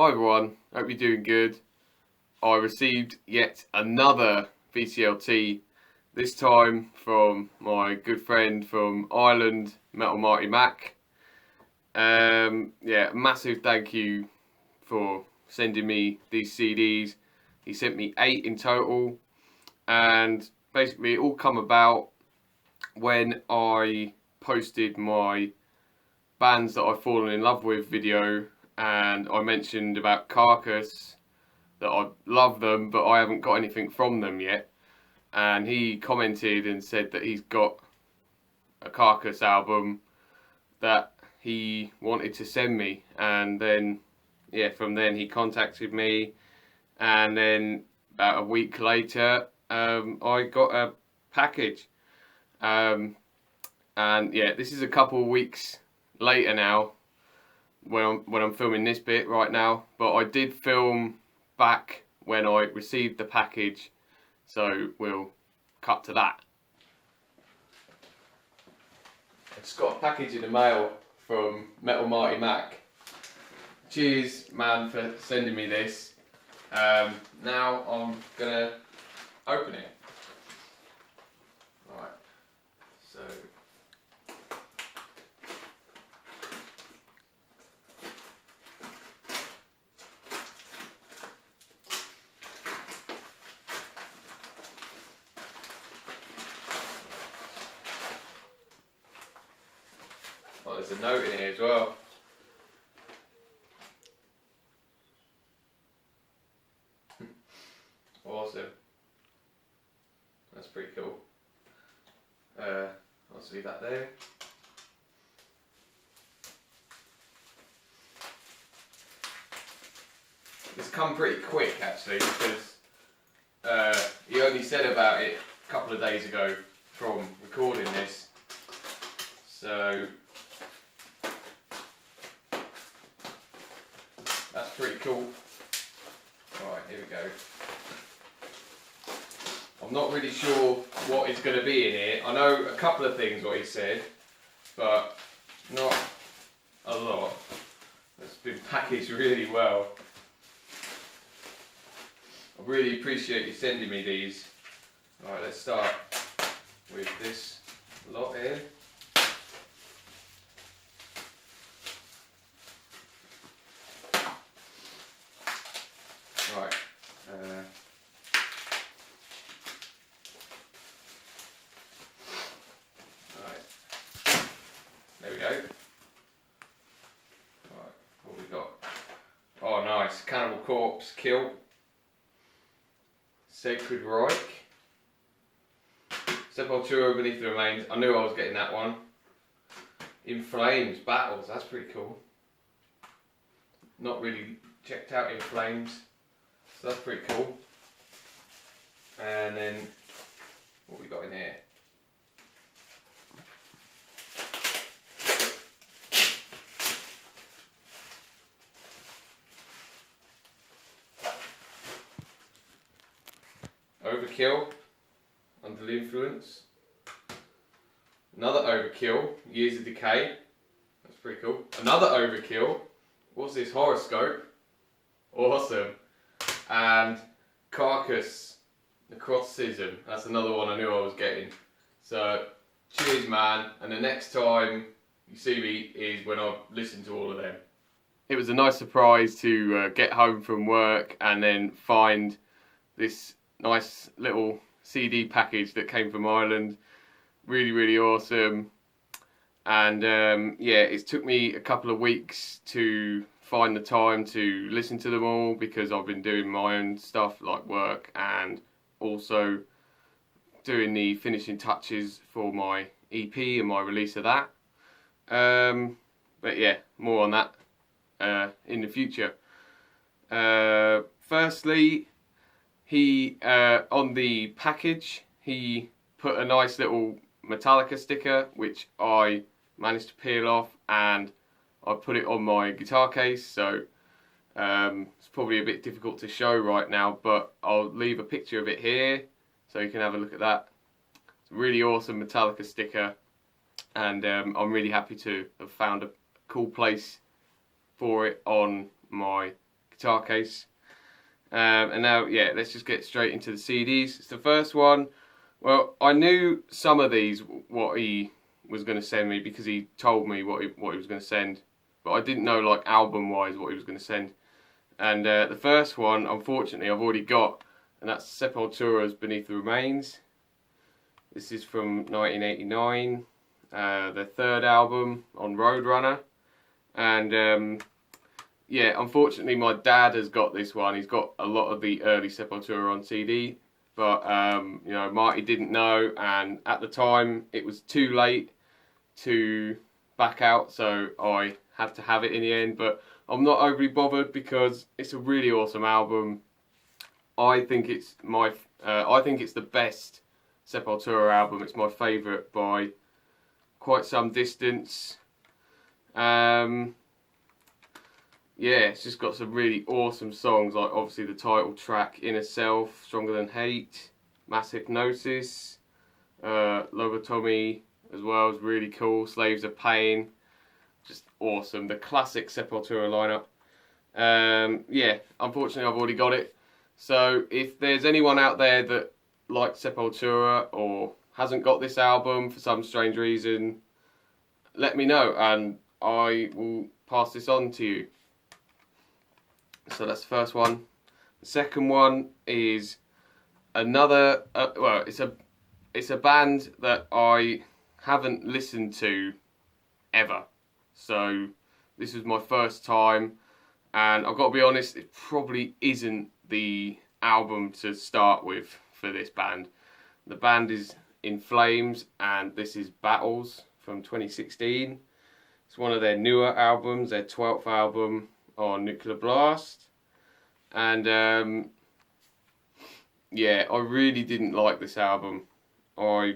Hi everyone, hope you're doing good. I received yet another VCLT, this time from my good friend from Ireland, Metal Marty Mac. Massive thank you for sending me these CDs. He sent me 8 in total, and basically it all come about when I posted my bands that I've fallen in love with video, and I mentioned about Carcass, that I love them but I haven't got anything from them yet, and he commented and said that he's got a Carcass album that he wanted to send me. And then from then he contacted me, and then about a week later I got a package, and this is a couple of weeks later now when I'm filming this bit right now, but I did film back when I received the package, so we'll cut to that. I just got a package in the mail from Metal Marty Mac. Cheers man for sending me this. Now I'm gonna open it. Right, so there's a note in here as well. Awesome. That's pretty cool. I'll just leave that there. It's come pretty quick actually, because he only said about it a couple of days ago from recording this. So that's pretty cool. Alright, here we go. I'm not really sure what is going to be in here. I know a couple of things what he said, but not a lot. It's been packaged really well. I really appreciate you sending me these. Alright, let's start with this lot here. Right. There we go. Right, what we got? Oh, nice. Cannibal Corpse Kill. Sacred Reich. Sepultura Beneath the Remains. I knew I was getting that one. In Flames Battles. That's pretty cool. Not really checked out In Flames. So that's pretty cool. And then what we got in here? Overkill, Under the Influence. Another Overkill, Years of Decay. That's pretty cool. Another Overkill. What's this? Horoscope. Awesome. And Carcass, Necroticism. That's another one I knew I was getting. So cheers man, and the next time you see me is when I listen to all of them. It was a nice surprise to get home from work and then find this nice little CD package that came from Ireland. Really awesome. And it took me a couple of weeks to find the time to listen to them all, because I've been doing my own stuff like work and also doing the finishing touches for my EP and my release of that. But yeah, more on that in the future. Firstly, he on the package he put a nice little Metallica sticker which I managed to peel off, and I put it on my guitar case, so it's probably a bit difficult to show right now, but I'll leave a picture of it here so you can have a look at that. It's a really awesome Metallica sticker, and I'm really happy to have found a cool place for it on my guitar case. And now, yeah, let's just get straight into the CDs. It's the first one. Well, I knew some of these, what he was going to send me, because he told me what he was going to send. But I didn't know, like, album-wise what he was going to send. And the first one, unfortunately, I've already got, and that's Sepultura's Beneath the Remains. This is from 1989, their third album on Roadrunner. And yeah, unfortunately my dad has got this one. He's got a lot of the early Sepultura on CD. But, you know, Marty didn't know, and at the time it was too late to back out, so I had to have it in the end. But I'm not overly bothered because it's a really awesome album. I think it's the best Sepultura album. It's my favourite by quite some distance. Yeah, it's just got some really awesome songs, like obviously the title track, Inner Self, Stronger Than Hate, Mass Hypnosis, Lobotomy as well is really cool, Slaves of Pain, just awesome. The classic Sepultura lineup. Yeah, unfortunately I've already got it. So if there's anyone out there that likes Sepultura or hasn't got this album for some strange reason, let me know and I will pass this on to you. So that's the first one. The second one is another. Well, it's a band that I haven't listened to ever. So this was my first time, and I've got to be honest, it probably isn't the album to start with for this band. The band is In Flames, and this is Battles from 2016. It's one of their newer albums, their 12th album on Nuclear Blast. And yeah, I really didn't like this album. I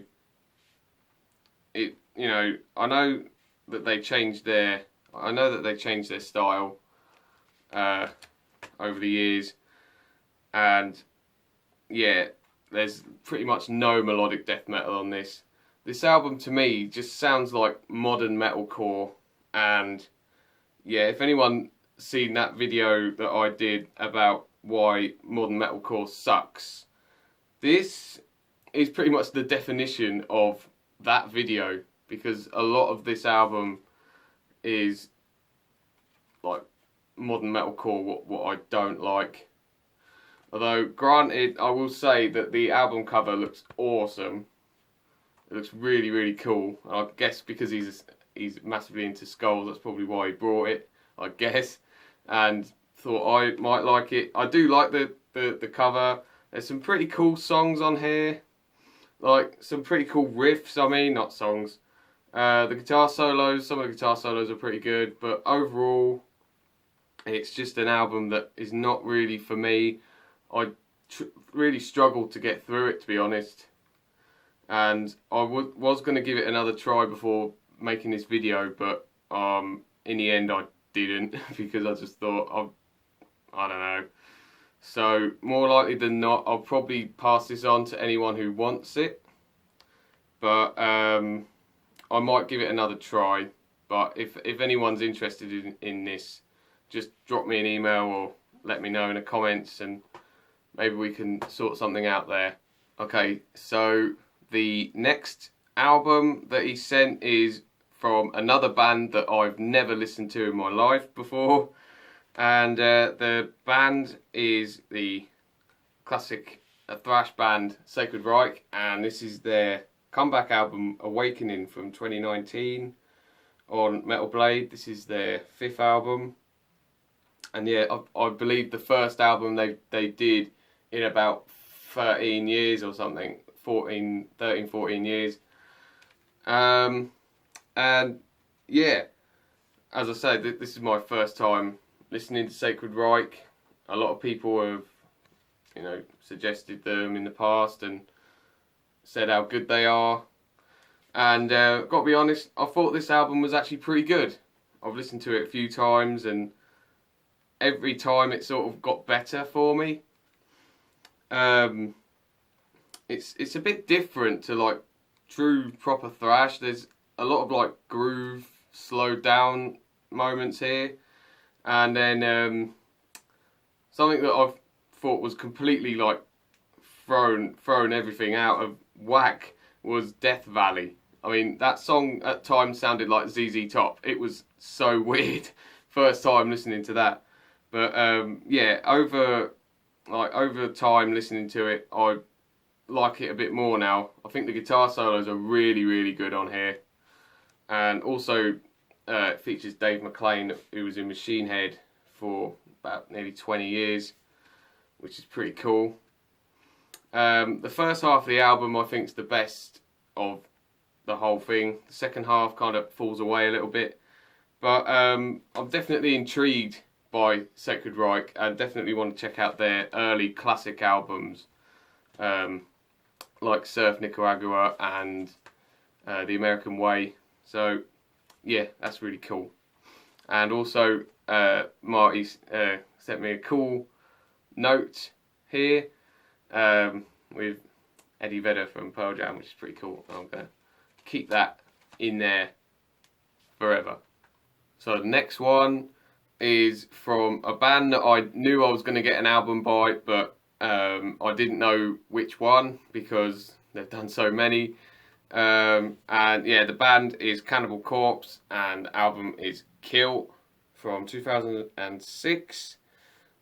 know that they changed their style over the years, and yeah, there's pretty much no melodic death metal on this. This album to me just sounds like modern metalcore, and yeah, if anyone seen that video that I did about why modern metalcore sucks, this is pretty much the definition of that video, because a lot of this album is like modern metalcore, what I don't like. Although granted, I will say that the album cover looks awesome. It looks really, really cool. I guess because he's massively into skulls, that's probably why he brought it, I guess. And thought I might like it. I do like the cover. There's some pretty cool songs on here. Like, some pretty cool riffs, I mean, not songs. The guitar solos, some of the guitar solos are pretty good. But overall, it's just an album that is not really for me. I really struggled to get through it, to be honest. And I was going to give it another try before making this video, but in the end I didn't, because I just thought, I don't know. So more likely than not, I'll probably pass this on to anyone who wants it. But I might give it another try. But if anyone's interested in this, just drop me an email or let me know in the comments, and maybe we can sort something out there. Okay, so the next album that he sent is from another band that I've never listened to in my life before, and the band is the classic thrash band Sacred Reich, and this is their comeback album Awakening from 2019 on Metal Blade. This is their 5th album, and yeah, I believe the first album they did in about 13 years or something, 14 years. And yeah, as I said, this is my first time listening to Sacred Reich. A lot of people have, suggested them in the past and said how good they are. And got to be honest, I thought this album was actually pretty good. I've listened to it a few times, and every time it sort of got better for me. It's a bit different to like true proper thrash. There's a lot of like groove, slowed down moments here, and then something that I've thought was completely like thrown everything out of whack was Death Valley. I mean, that song at times sounded like ZZ Top. It was so weird first time listening to that. But yeah, over time listening to it, I like it a bit more now. I think the guitar solos are really good on here, and also it features Dave McClain, who was in Machine Head for about nearly 20 years, which is pretty cool. The first half of the album I think is the best of the whole thing. The second half kind of falls away a little bit, but I'm definitely intrigued by Sacred Reich and definitely want to check out their early classic albums, like Surf Nicaragua and The American Way. So yeah, that's really cool. And also Marty sent me a cool note here with Eddie Vedder from Pearl Jam, which is pretty cool. I'm going to keep that in there forever. So the next one is from a band that I knew I was going to get an album by, but I didn't know which one because they've done so many. And yeah, the band is Cannibal Corpse and the album is Kill from 2006.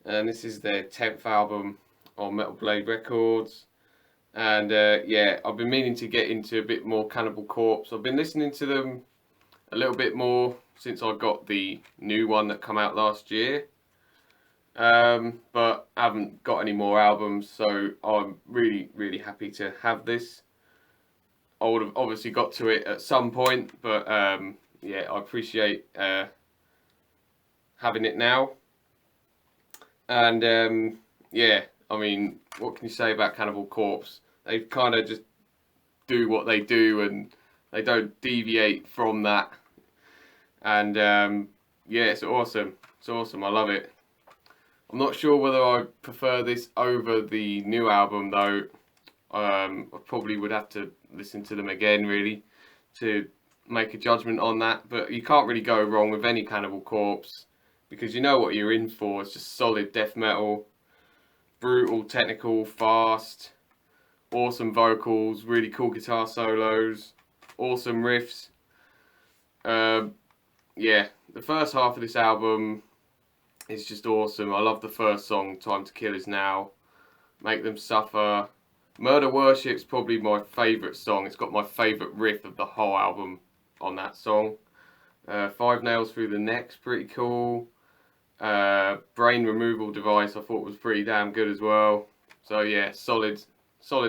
And this is their 10th album on Metal Blade Records. And yeah, I've been meaning to get into a bit more Cannibal Corpse. I've been listening to them a little bit more since I got the new one that come out last year. But I haven't got any more albums, so I'm really happy to have this. I would have obviously got to it at some point, but yeah, I appreciate having it now. And yeah, I mean, what can you say about Cannibal Corpse? They kind of just do what they do and they don't deviate from that. And yeah, it's awesome. It's awesome. I love it. I'm not sure whether I prefer this over the new album though. I probably would have to listen to them again really to make a judgment on that. But you can't really go wrong with any Cannibal Corpse because you know what you're in for. It's just solid death metal, brutal, technical, fast, awesome vocals, really cool guitar solos, awesome riffs. Yeah, the first half of this album is just awesome. I love the first song, Time to Kill Is Now, Make Them Suffer. Murder Worship's probably my favourite song. It's got my favourite riff of the whole album on that song. Five Nails Through the Neck's pretty cool. Brain Removal Device I thought was pretty damn good as well. So yeah, solid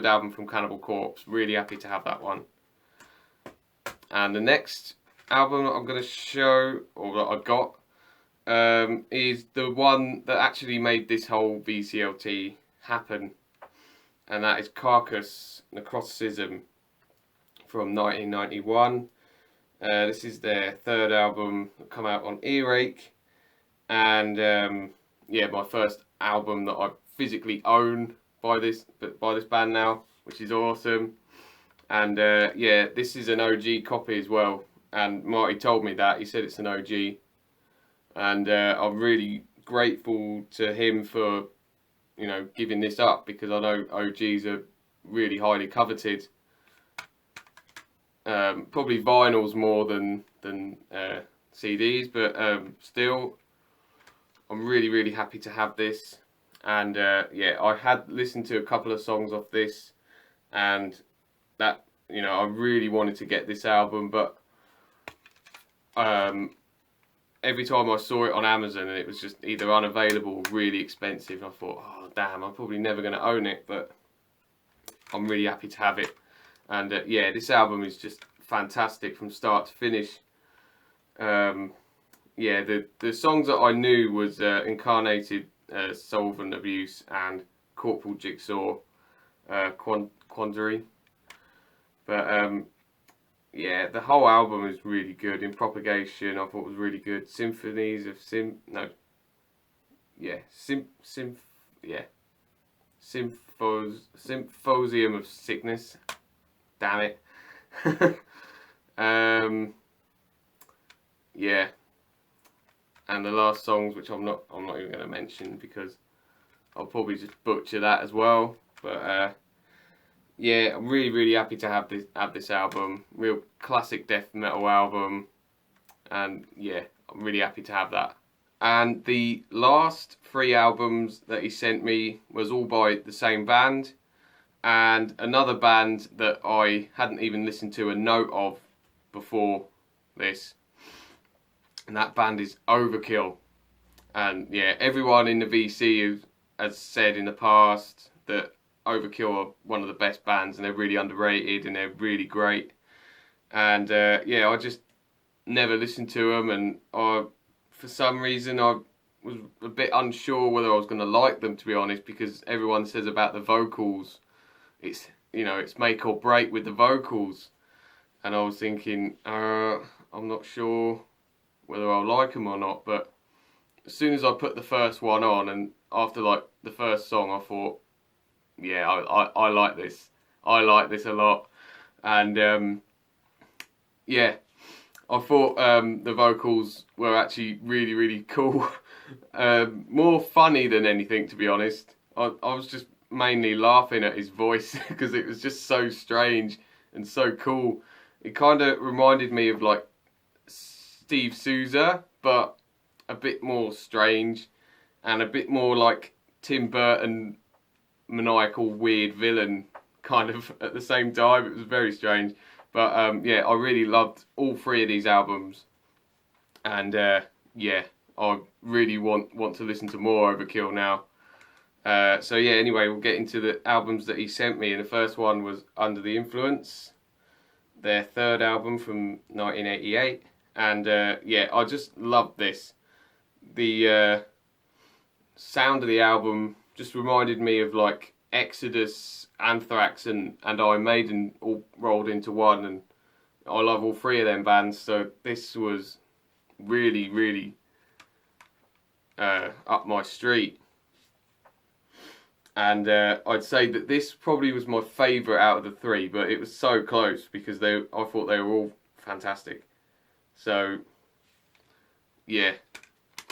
album from Cannibal Corpse. Really happy to have that one. And the next album that I'm going to show, or that I got, is the one that actually made this whole VCLT happen. And that is Carcass Necroticism from 1991. This is their third album that come out on Earache. And yeah, my first album that I physically own by this band now, which is awesome. And yeah, this is an OG copy as well. And Marty told me that. He said it's an OG. And I'm really grateful to him for, you know, giving this up because I know OGs are really highly coveted. Probably vinyls more than CDs, but still, I'm really happy to have this. And yeah, I had listened to a couple of songs off this, and that, you know, I really wanted to get this album, but every time I saw it on Amazon and it was just either unavailable or really expensive, I thought, oh damn, I'm probably never going to own it, but I'm really happy to have it. And yeah, this album is just fantastic from start to finish. Yeah, the songs that I knew was Incarnated Solvent Abuse and Corporal Jigsaw Quandary. But yeah, the whole album is really good. In Propagation, I thought was really good. Symphonies of Symposium of Sickness. Damn it. Yeah. And the last songs, which I'm not even going to mention because I'll probably just butcher that as well. But yeah, I'm really happy to have this album. Real classic death metal album, and yeah, I'm really happy to have that. And the last 3 albums that he sent me was all by the same band, and another band that I hadn't even listened to a note of before this, and that band is Overkill. And yeah, everyone in the VC has said in the past that Overkill are one of the best bands, and they're really underrated and they're really great. And yeah, I just never listened to them, and for some reason I was a bit unsure whether I was going to like them, to be honest, because everyone says about the vocals, it's make or break with the vocals, and I was thinking I'm not sure whether I'll like them or not. But as soon as I put the first one on, and after like the first song, I thought, yeah, I like this. I like this a lot. And yeah, I thought the vocals were actually really cool. More funny than anything, to be honest. I was just mainly laughing at his voice because it was just so strange and so cool. It kind of reminded me of like Steve Souza, but a bit more strange and a bit more like Tim Burton maniacal weird villain kind of at the same time. It was very strange. But yeah, I really loved all 3 of these albums, and yeah, I really want to listen to more Overkill now. So yeah, anyway, we'll get into the albums that he sent me, and the first one was Under the Influence, their 3rd album from 1988, and yeah, I just loved this. The sound of the album just reminded me of like Exodus, Anthrax and Iron Maiden all rolled into one, and I love all 3 of them bands, so this was really up my street. And I'd say that this probably was my favourite out of the 3, but it was so close because I thought they were all fantastic. So yeah,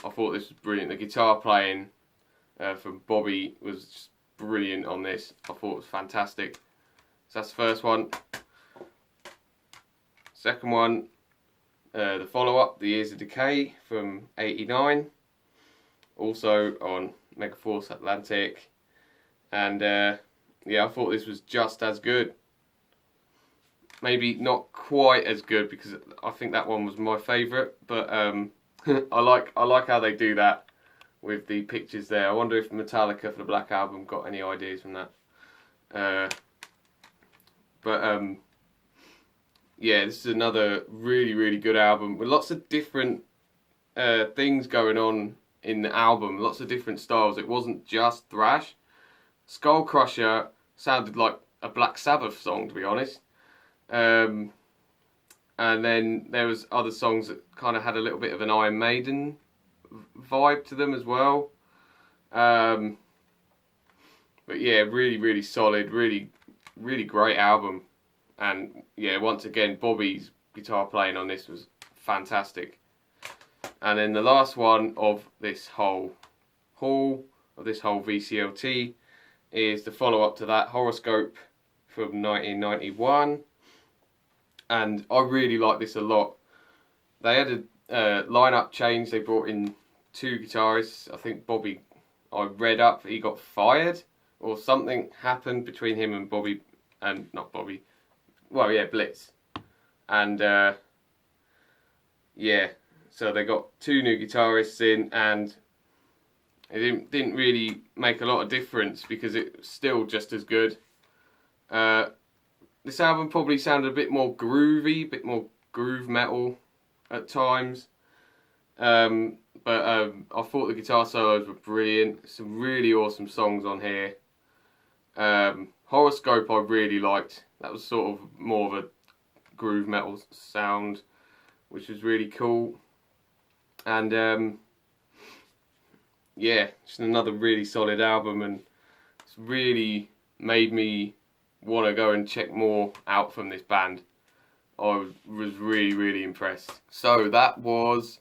I thought this was brilliant. The guitar playing from Bobby was just brilliant on this. I thought it was fantastic. So that's the first one. Second one, the follow-up, The Years of Decay from '89, also on Megaforce Atlantic. And yeah, I thought this was just as good. Maybe not quite as good because I think that one was my favourite, but I like how they do that with the pictures there. I wonder if Metallica for the Black Album got any ideas from that. But yeah, this is another really good album with lots of different things going on in the album, lots of different styles. It wasn't just thrash. Skull Crusher sounded like a Black Sabbath song, to be honest. And then there was other songs that kind of had a little bit of an Iron Maiden vibe to them as well. But yeah, really solid, really great album. And yeah, once again, Bobby's guitar playing on this was fantastic. And then the last one of this whole VCLT is the follow-up to that, Horoscope from 1991. And I really like this a lot. They had a lineup change. They brought in 2 guitarists. I think Bobby, I read up, he got fired or something happened between him and Bobby, and not Bobby. Well, yeah, Blitz. And yeah, so they got 2 new guitarists in, and it didn't really make a lot of difference because it was still just as good. This album probably sounded a bit more groovy, a bit more groove metal at times. But I thought the guitar solos were brilliant. Some really awesome songs on here. Horoscope I really liked. That was sort of more of a groove metal sound, which was really cool. And yeah, just another really solid album, and it's really made me want to go and check more out from this band. I was really impressed. So that was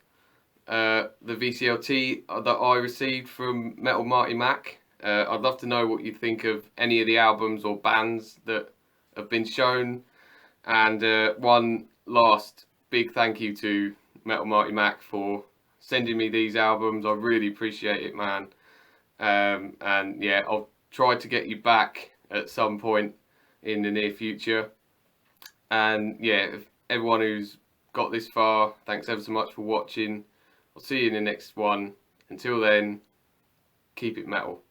the VCLT that I received from Metal Marty Mac, I'd love to know what you think of any of the albums or bands that have been shown. And one last big thank you to Metal Marty Mac for sending me these albums. I really appreciate it, man. And yeah, I'll try to get you back at some point in the near future. And yeah, if everyone who's got this far, thanks ever so much for watching. I'll see you in the next one. Until then, keep it metal.